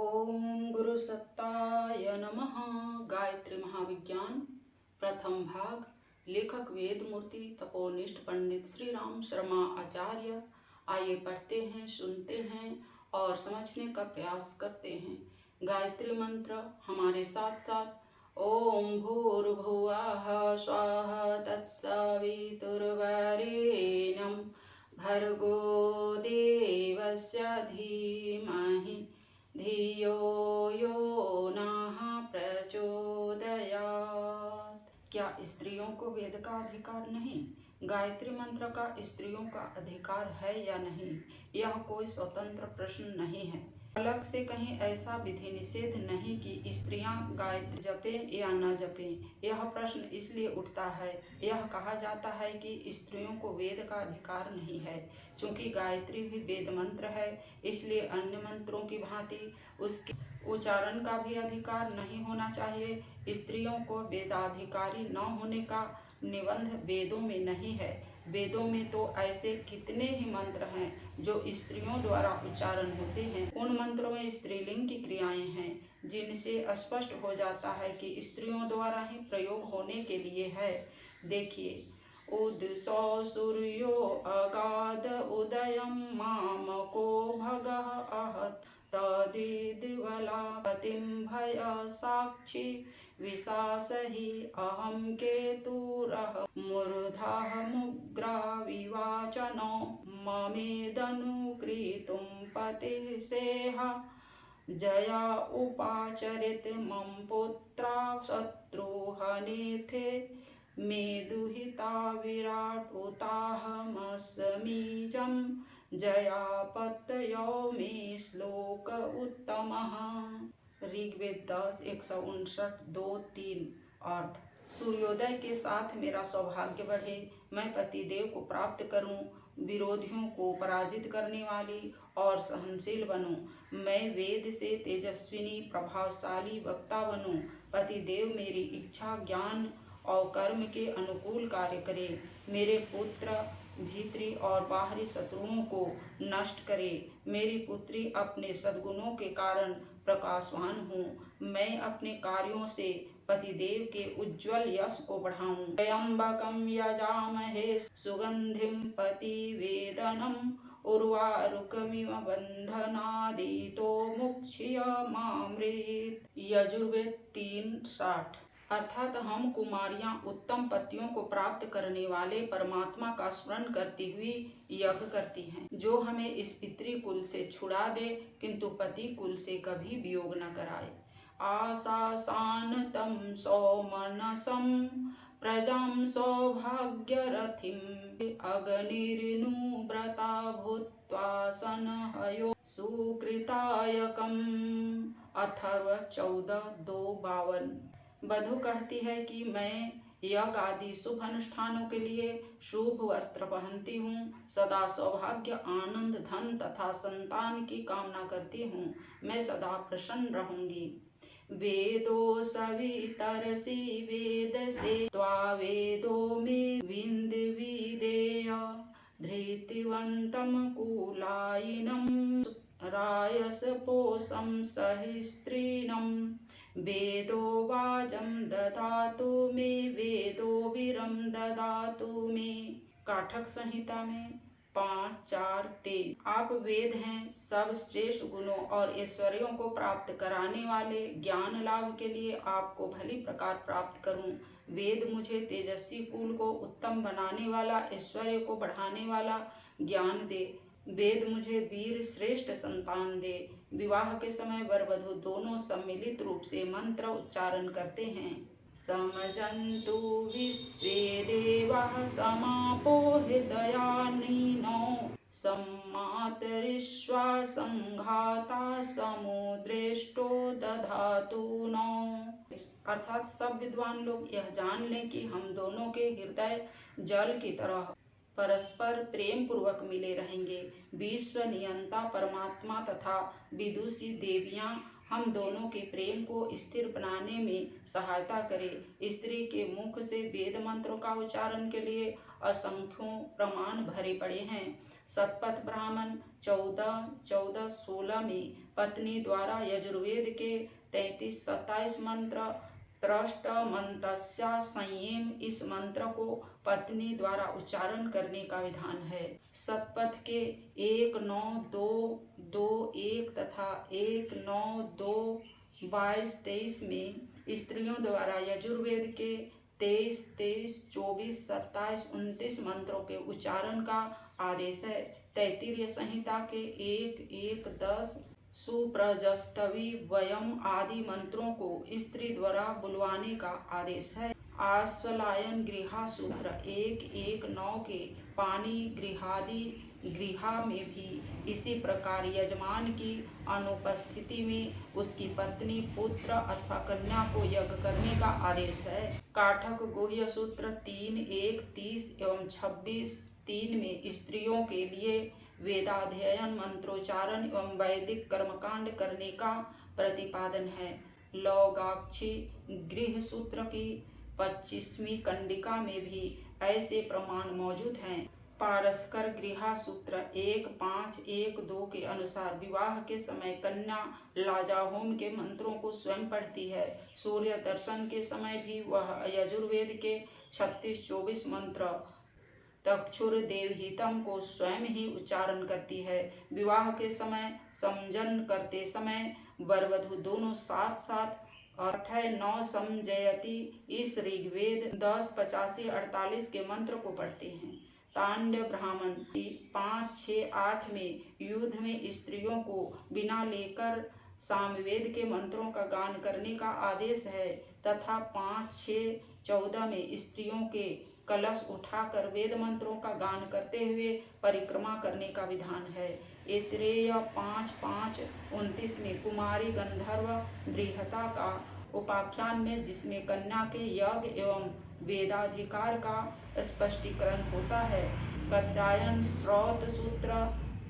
ओम गुरु सत्ताय नमः। गायत्री महाविज्ञान प्रथम भाग। लेखक वेद मूर्ति तपोनिष्ठ पंडित श्री राम शर्मा आचार्य। आइए पढ़ते हैं, सुनते हैं और समझने का प्रयास करते हैं। गायत्री मंत्र हमारे साथ साथ। ओम भूर्भुवः स्वाहा तत्सवितुर्वरेण्यं भर्गो देवस्य धीमहि धियो यो नः प्रचोदयात्। क्या स्त्रियों को वेद का अधिकार नहीं? गायत्री मंत्र का स्त्रियों का अधिकार है या नहीं, यह कोई स्वतंत्र प्रश्न नहीं है। अलग से कहीं ऐसा विधि निषेध नहीं कि स्त्रियां गायत्री जपें या न जपें। यह प्रश्न इसलिए उठता है, यह कहा जाता है कि स्त्रियों को वेद का अधिकार नहीं है। चूंकि गायत्री भी वेद मंत्र है, इसलिए अन्य मंत्रों की भांति उसके उच्चारण का भी अधिकार नहीं होना चाहिए। स्त्रियों को वेदाधिकारी न होने का निबंध वेदों में नहीं है। वेदों में तो ऐसे कितने ही मंत्र हैं जो स्त्रियों द्वारा उच्चारण होते हैं। उन मंत्रों में स्त्रीलिंग की क्रियाएं हैं, जिनसे स्पष्ट हो जाता है कि स्त्रियों द्वारा ही प्रयोग होने के लिए है। देखिए, उदसौ सूर्यो अगाध उदयं मामको भगः अहत तदिद्वला पतिं भय साक्षी विशासहि अहं केतुरः मूर्धः मुग्रा विवाचनो ममेदनुकृतुं पतिः सेह जया उपाचरित मम पुत्रा शत्रुहनेथे मे दुहिता विराट उताहमस्मीजं जयापत्ययो मे श्लोक उत्तमः। ऋग्वेद 10:159-2-3। अर्थ: सूर्योदय के साथ मेरा सौभाग्य बढ़े, मैं पतिदेव को प्राप्त करूं, विरोधियों को पराजित करने वाली और सहनशील बनूं, मैं वेद से तेजस्विनी प्रभावशाली वक्ता बनूं, पतिदेव मेरी इच्छा, ज्ञान और कर्म के अनुकूल कार्य करे, मेरे पुत्र भीतरी और बाहरी शत्रुओं को नष्ट करे, मेरी पुत्री अपने सद्गुणों के कारण प्रकाशवान हो, मैं अपने कार्यों से पतिदेव के उज्ज्वल यश को बढ़ाऊं। त्र्यंबकं यजामहे सुगंधिं पतिवेदनम् उर्वारुकमिव बंधनादितो मुक्षीयमामृत। यजुर्वेद 3:60। अर्थात हम कुमारियां उत्तम पतियों को प्राप्त करने वाले परमात्मा का स्मरण करती हुई यज्ञ करती हैं, जो हमें इस पितृ कुल से छुड़ा दे, किंतु पति कुल से कभी वियोग न कराए। आशासानतं सौमनसं प्रजां सौभाग्यरथिं अग्निर्नुव्रता भूत्वा सनहयो सुकृतायकम्। अथर्व 14:2-52। बधु कहती है कि मैं यज्ञ आदि शुभ अनुष्ठानों के लिए शुभ वस्त्र पहनती हूँ, सदा सौभाग्य, आनंद, धन तथा संतान की कामना करती हूँ, मैं सदा प्रसन्न रहूंगी। वेदो सवितरसि वेदसे त्वा वेदो मे विंदविदेय धृतिवन्तं कुलायिनं रायसपोषं सहस्त्रीणं वेदो वाजं ददातु मे वेदो वीरं ददातु मे। काठक संहिता में 5:4-23। आप वेद हैं, सब श्रेष्ठ गुणों और ऐश्वर्यों को प्राप्त कराने वाले, ज्ञान लाभ के लिए आपको भली प्रकार प्राप्त करूं। वेद मुझे तेजस्वी कुल को उत्तम बनाने वाला, ऐश्वर्य को बढ़ाने वाला ज्ञान दे। वेद मुझे वीर श्रेष्ठ संतान दे। विवाह के समय वर वधू दोनों सम्मिलित रूप से मंत्र उच्चारण करते हैं। समजन्तु विश्वे देवाः समापो हृदयानिनो सम्मातरिष्वा संघाता समुद्रेष्टो दधातु नो। अर्थात सब विद्वान लोग यह जान लें कि हम दोनों के हृदय जल की तरह परस्पर प्रेम पूर्वक मिले रहेंगे। विश्व नियंता परमात्मा तथा विदुषी देवियां हम दोनों के प्रेम को स्थिर बनाने में सहायता करें। स्त्री के मुख से वेद मंत्रों का उच्चारण के लिए असंख्यों प्रमाण भरे पड़े हैं। सतपथ ब्राह्मण 14:14-16 में पत्नी द्वारा यजुर्वेद के 33-27 मंत्र त्रष्ट मंतस्या संयम, इस मंत्र को पत्नी द्वारा उच्चारण करने का विधान है। शतपथ के 1, 9, 2, 2, 1 तथा 1, 9, 2, 22, 23 में स्त्रियों द्वारा यजुर्वेद के 23, 23, 24, 27, 29 मंत्रों के उच्चारण का आदेश है। तैत्तिरीय संहिता के 1, 1, 10 सुप्रजस्तवी वयम आदि मंत्रों को स्त्री द्वारा बुलवाने का आदेश है। आश्वलायन गृहा सूत्र 1, 1, 9 के पानी गृहादि गृहा में भी इसी प्रकार यजमान की अनुपस्थिति में उसकी पत्नी, पुत्र अथवा कन्या को यज्ञ करने का आदेश है। काठक गुह्य सूत्र 3, 1, 30 एवं 26, 3 में स्त्रियों के लिए वेदाध्ययन, मंत्रोच्चारण एवं वैदिक कर्मकांड करने का प्रतिपादन है। लौगाक्षी गृह सूत्र की 25वीं कंडिका में भी ऐसे प्रमाण मौजूद हैं। पारस्कर गृहा सूत्र 1, 5, 1, 2 के अनुसार विवाह के समय कन्या लाजाहोम के मंत्रों को स्वयं पढ़ती है। सूर्य दर्शन के समय भी वह यजुर्वेद के 36-24 मंत्र तक्षुर देवहितम को स्वयं ही उच्चारण करती है। विवाह के समय समजन करते समय वर वधू दोनों साथ साथ 8-9 समजयति इस ऋग्वेद 10-85-48 के मंत्र को पढ़ते हैं। तांड्य ब्राह्मण 5, 6, 8 में युद्ध में स्त्रियों को बिना लेकर सामवेद के मंत्रों का गान करने का आदेश है तथा 5, 6, 14 में स्त्रियों के कलश उठाकर वेद मंत्रों का गान करते हुए परिक्रमा करने का विधान है। ऐतरेय 5, 5, 29 में कुमारी गंधर्व बृहता का उपाख्यान में जिसमें कन्या के यज्ञ एवं वेदाधिकार का स्पष्टीकरण होता है। कात्यायन श्रौत सूत्र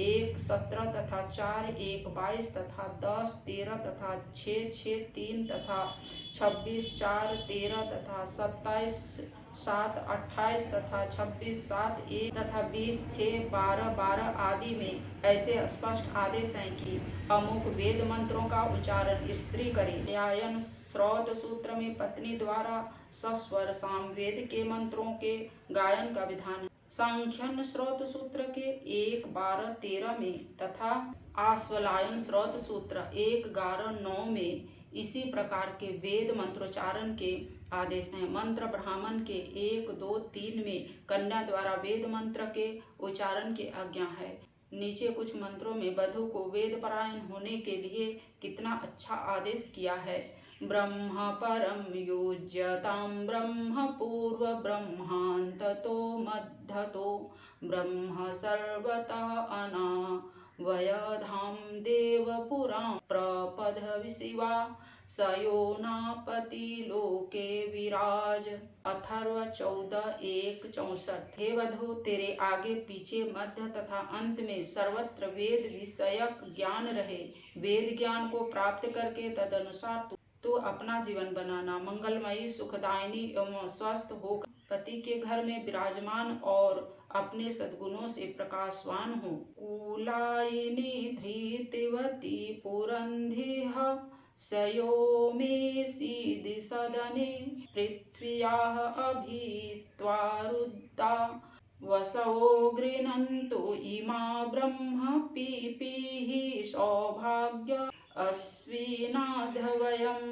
1, 17 तथा 4, 1, 22 तथा 10, 13 तथा 6, 6, 3 तथा 26, 4, 13 तथा 27, 7, 28 तथा 26, 7, 1 तथा 20, 6, 12, 12 आदि में ऐसे स्पष्ट आदेश हैं कि अमुक वेद मंत्रों का उच्चारण स्त्री करे। कात्यायन श्रौत सूत्र में पत्नी द्वारा सस्वर सामवेद के मंत्रों के गायन का विधान है। सांख्यन श्रौत सूत्र के 1, 12, 13 में तथा आश्वलायन श्रौत सूत्र 1, 11, 9 में इसी प्रकार के वेद मंत्रोच्चारण के आदेश हैं। मंत्र ब्राह्मण के 1, 2, 3 में कन्या द्वारा वेद मंत्र के उच्चारण की आज्ञा है। नीचे कुछ मंत्रों में वधू को वेद पारायण होने के लिए कितना अच्छा आदेश किया है। ब्रह्म परम युज्यतां ब्रह्म पूर्व ब्रह्मान्ततो मद्धतो ब्रह्म सर्वतः अनावयधां देवपुरां प्रपदविशिवा सयोनापति लोके विराज। अथर्व 14, 1, 64। हे वधू, तेरे आगे पीछे मध्य तथा अंत में सर्वत्र वेद विषयक ज्ञान रहे। वेद ज्ञान को प्राप्त करके तदनुसार तू अपना जीवन बनाना। मंगलमयी, सुखदायिनी एवं स्वस्थ होकर पति के घर में विराजमान और अपने सद्गुणों से प्रकाशवान हो। कुलायिनी धृतिवती पुरंधिः सयो मे सीदि सदने पृथ्व्याः अभित्वा रुद्धा वसवो गृह्णन्तु इमा ब्रह्म पीपीहि सौभाग्य अश्विनाधवयं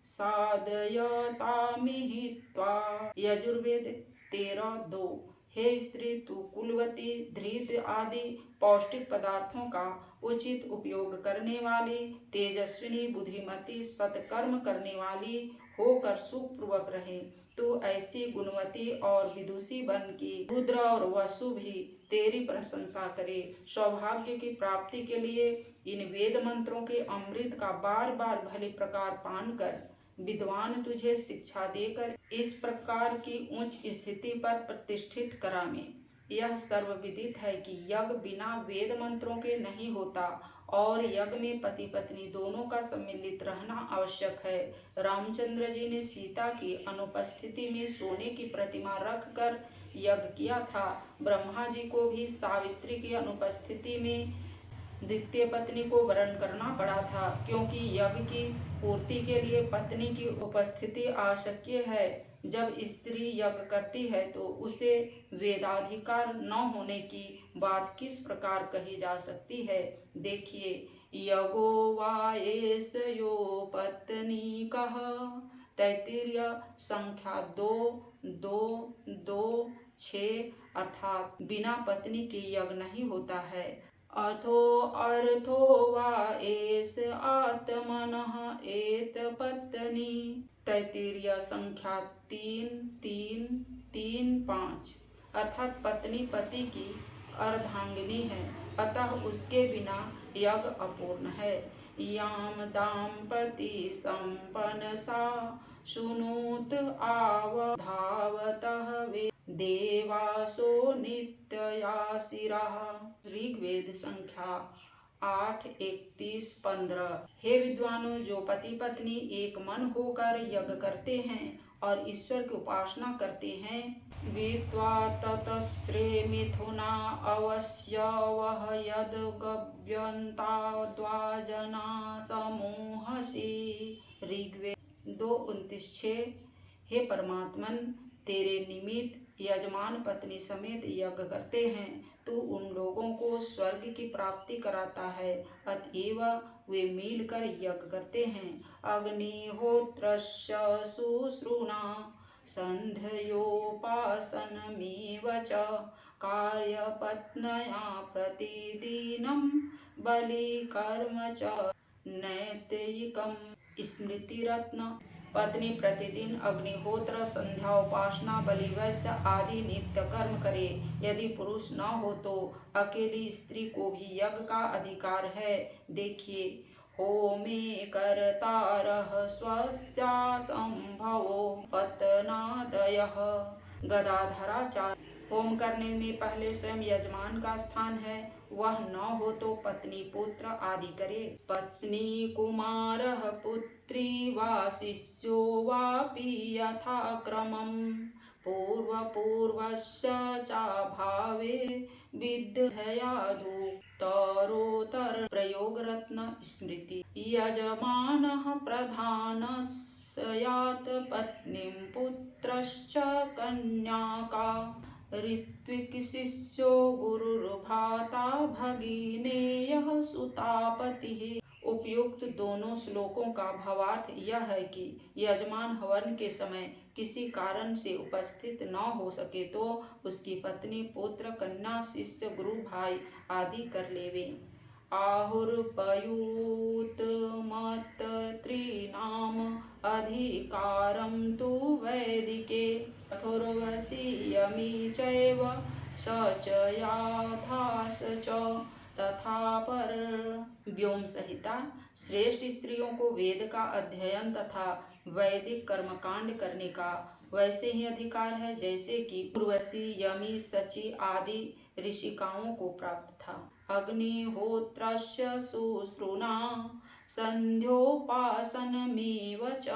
साधयतामिहि त्वा। यजुर्वेद 13:2। हे स्त्री, तू कुलवती, धृत आदि पौष्टिक पदार्थों का उचित उपयोग करने वाली, तेजस्विनी, बुद्धिमती, सत्कर्म करने वाली होकर सुखपूर्वक रहे। तू ऐसी गुणवती और विदुषी बन की रुद्र और वसु भी तेरी प्रशंसा करे। सौभाग्य की प्राप्ति के लिए इन वेद मंत्रों के अमृत का बार बार भली प्रकार पान कर विद्वान तुझे शिक्षा देकर इस प्रकार की उच्च स्थिति पर प्रतिष्ठित करावे। यह सर्वविदित है कि यज्ञ बिना वेद मंत्रों के नहीं होता और यज्ञ में पति पत्नी दोनों का सम्मिलित रहना आवश्यक है। रामचंद्र जी ने सीता की अनुपस्थिति में सोने की प्रतिमा रखकर यज्ञ किया था। ब्रह्मा जी को भी सावित्री की अनुपस्थिति में द्वितीय पत्नी को वरण करना पड़ा था, क्योंकि यज्ञ की पूर्ति के लिए पत्नी की उपस्थिति आवश्यक है। जब स्त्री यज्ञ करती है तो उसे वेदाधिकार न होने की बात किस प्रकार कही जा सकती है। देखिए, यगो वा एष यो पत्नी कह, तैत्तिरीय संख्या 2:2:2:6, अर्थात बिना पत्नी के यज्ञ नहीं होता है। अथो अर्थो वा एष आत्मनः एतपत्नी, तैत्तिरीय संख्या 3:3:3:5, अर्थात पत्नी पति की अर्धांगिनी है, अतः उसके बिना यज्ञ अपूर्ण है। याम दाम्पति संपन्न सा शुनोत आवधावतः वे देवासो नित्ययासिरः। ऋग्वेद संख्या 8:31:15। हे विद्वानों, जो पति पत्नी एक मन होकर यज्ञ करते हैं और ईश्वर की उपासना करते हैं, वित्वा ततश्रे मिथुना अवश्यवः यद्गव्यन्ता द्वाजना समूहसि। ऋग्वेद 2:29:6। हे परमात्मन, तेरे निमित्त यजमान पत्नी समेत यज्ञ करते हैं, तू उन लोगों को स्वर्ग की प्राप्ति कराता है, अतएव वे मिलकर यज्ञ करते हैं। अग्निहोत्रस्य शुश्रूषा संध्योपासनमेव च कार्यपत्न्या प्रतिदिनं बलिकर्म च नैतिकम्। स्मृतिरत्न। पत्नी प्रतिदिन अग्निहोत्र, संध्या उपासना, बलि वैश्य आदि नित्य कर्म करे। यदि पुरुष न हो तो अकेली स्त्री को भी यज्ञ का अधिकार है। देखिए, होमे कर्तारः स्वस्यासंभवो पत्नादयः। गदाधराचार्य। होम करने में पहले स्वयं यजमान का स्थान है, वह न हो तो पत्नी पुत्र आदि करे। पत्नी कुमारः पुत्री वा शिष्यो वापि यथाक्रमं पूर्वपूर्वस्य चाभावे विद्धयादुत्तरोत्तर। प्रयोगरत्न। स्मृति। यजमानः प्रधानः स्यात् पत्नीं पुत्रश्च कन्याका, ऋत्विक शिष्यो गुरुर्भ्राता भगिनेयः सुतापतिः। उपयुक्त दोनों श्लोकों का भावार्थ यह है कि यजमान हवन के समय किसी कारण से उपस्थित न हो सके तो उसकी पत्नी, पुत्र, कन्या, शिष्य, गुरु, भाई आदि कर लेवे। आहुर्पयुतमत्त्रीणाम् अधिकारं तु वैदिके, अथर्वशीयमी चैव स च याथास च तथा पर। व्योम संहिता। श्रेष्ठ स्त्रियों को वेद का अध्ययन तथा वैदिक कर्मकांड करने का वैसे ही अधिकार है जैसे कि उर्वशी, यमी, शची आदि ऋषिकाओं को प्राप्त था। अग्निहोत्रस्य शुश्रूषा संध्योपासनमेव च।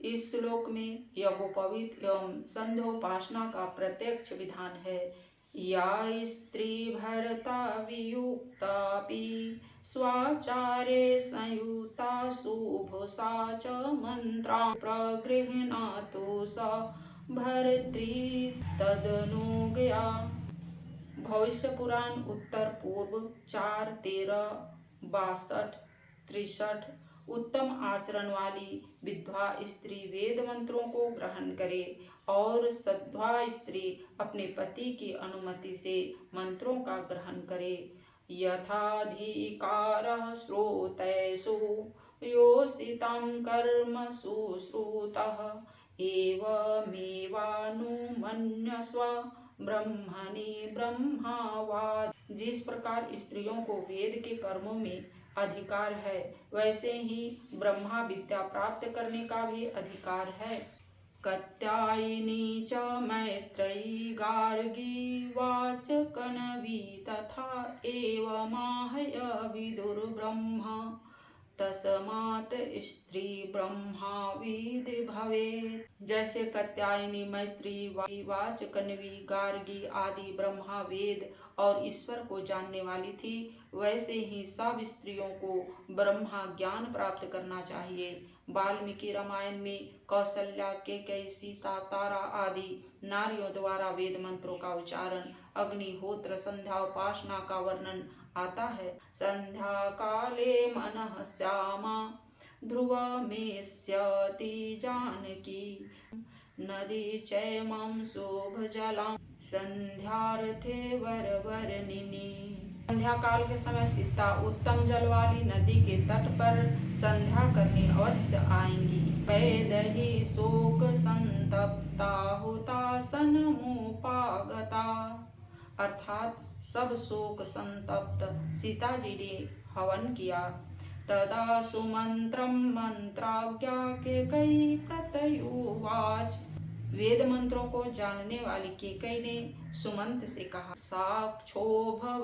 इस श्लोक में यज्ञोपवीत एवं संध्योपासना का प्रत्यक्ष विधान है। या स्त्री भर्ता वियुक्तापि स्वाचारे संयुक्ता शुभसा च मंत्रा प्रगृह्णातु सा भर्तृ तदनुज्ञया। भविष्य पुराण उत्तर पूर्व 4:13-62-63। उत्तम आचरण वाली विधवा स्त्री वेद मंत्रों को ग्रहण करे और सद्वा स्त्री अपने पति की अनुमति से मंत्रों का ग्रहण करे। यथाधिकारः श्रोतेषु योषितं कर्म शुश्रूतः एवमेवानुमन्यस्व ब्रह्मणि ब्रह्मावाद। जिस प्रकार स्त्रियों को वेद के कर्मों में अधिकार है, वैसे ही ब्रह्मा विद्या प्राप्त करने का भी अधिकार है। कात्यायनी च मैत्रेयी गार्गी वाचकनवी तथा एवमाह विदुर्ब्रह्मा तस्मात् स्त्री ब्रह्माविद भवेत्। जैसे कात्यायनी, मैत्री, वाचकनवी, गार्गी आदि ब्रह्मा वेद और ईश्वर को जानने वाली थी, वैसे ही सब स्त्रियों को ब्रह्मा ज्ञान प्राप्त करना चाहिए। वाल्मीकि रामायण में कौशल्या, केकई, सीता, तारा आदि नारियों द्वारा वेद मंत्रों का उच्चारण, अग्निहोत्र, संध्या उपासना का वर्णन आता है। संध्या काले मनः श्यामा ध्रुवमेष्यति जानकी, नदी चैमं शोभजलां संध्यार्थे वरवर्णिनी। संध्या काल के समय सीता उत्तम जल वाली नदी के तट पर संध्या करने अवश्य आएंगी। वैदही शोक संतप्ता हुतासन मुपागता, अर्थात सब शोक संतप्त सीता जी ने हवन किया। तदा सुमंत्रम मंत्राज्ञा केकई प्रत्युवाच, वेद मंत्रों को जानने वाली केकई ने सुमंत से कहा, साक्षोभवसना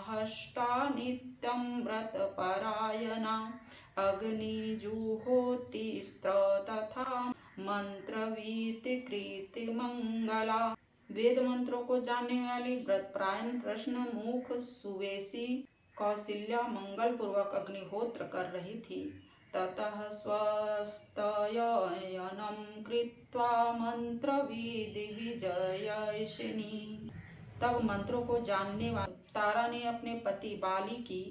हष्टा नित्यं व्रत परायणा, अग्निजुहोतिस्त्र तथा मंत्रवीति कृति मंगला। वेद मंत्रों को जानने वाली व्रतपरायण प्रश्न मुख सुवेशी कौशल्या मंगल पूर्वक अग्निहोत्र कर रही थी। ततः स्वस्तयनं कृत्वा मंत्रविधि विजयशिनी, तब मंत्रों को जानने वाली तारा ने अपने पति बाली की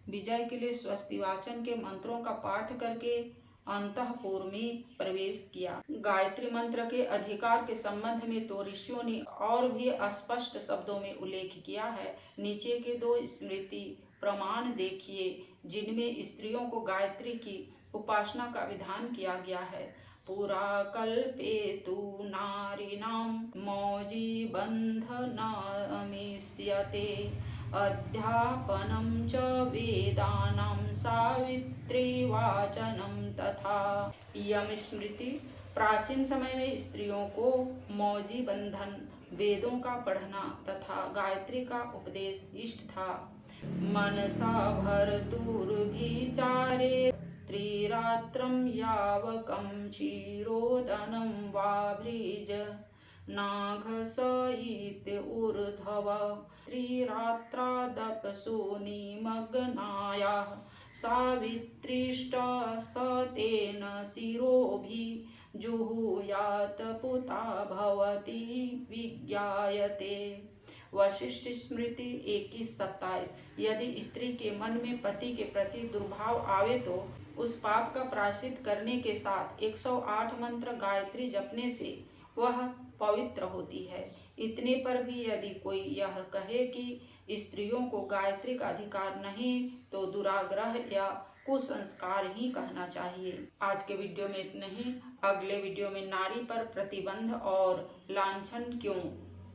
विजय के लिए स्वस्ति वाचन के मंत्रों का पाठ करके अंतःपुर में प्रवेश किया। गायत्री मंत्र के अधिकार के संबंध में तो ऋषियों ने और भी स्पष्ट शब्दों में उल्लेख किया है। नीचे के 2 स्मृति प्रमाण देखिए जिनमें स्त्रियों को गायत्री की उपासना का विधान किया गया है। पुरा कल्पे तु नारीणां मौजी बन्धनमिष्यते, अध्यापनं च वेदानां सावित्री वाचनं तथा। यम स्मृति प्राचीन समय में स्त्रियों को मौजी बंधन, वेदों का पढ़ना तथा गायत्री का उपदेश इष्ट था। मनसा भर्तुर्भिचारे त्रिरात्रं यावकं क्षीरोदनं वाभ्रीज, नाघसयित ऊर्ध्व त्रिरात्रादपसो निमग्नायाः, सावित्रीष्ट सतेन शिरोभिजुहुयात् पुता भवति विज्ञायते। वशिष्ठ स्मृति 21:27, यदि स्त्री के मन में पति के प्रति दुर्भाव आवे तो उस पाप का प्रायश्चित करने के साथ 108 मंत्र गायत्री जपने से वह पवित्र होती है। इतने पर भी यदि कोई यह कहे कि स्त्रियों को गायत्री का अधिकार नहीं, तो दुराग्रह या कुसंस्कार ही कहना चाहिए। आज के वीडियो में इतना ही। अगले वीडियो में नारी पर प्रतिबंध और लांछन क्यों,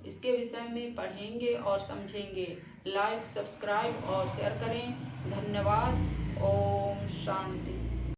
इसके विषय में पढ़ेंगे और समझेंगे। लाइक, सब्सक्राइब और शेयर करें। धन्यवाद। ओम शांति।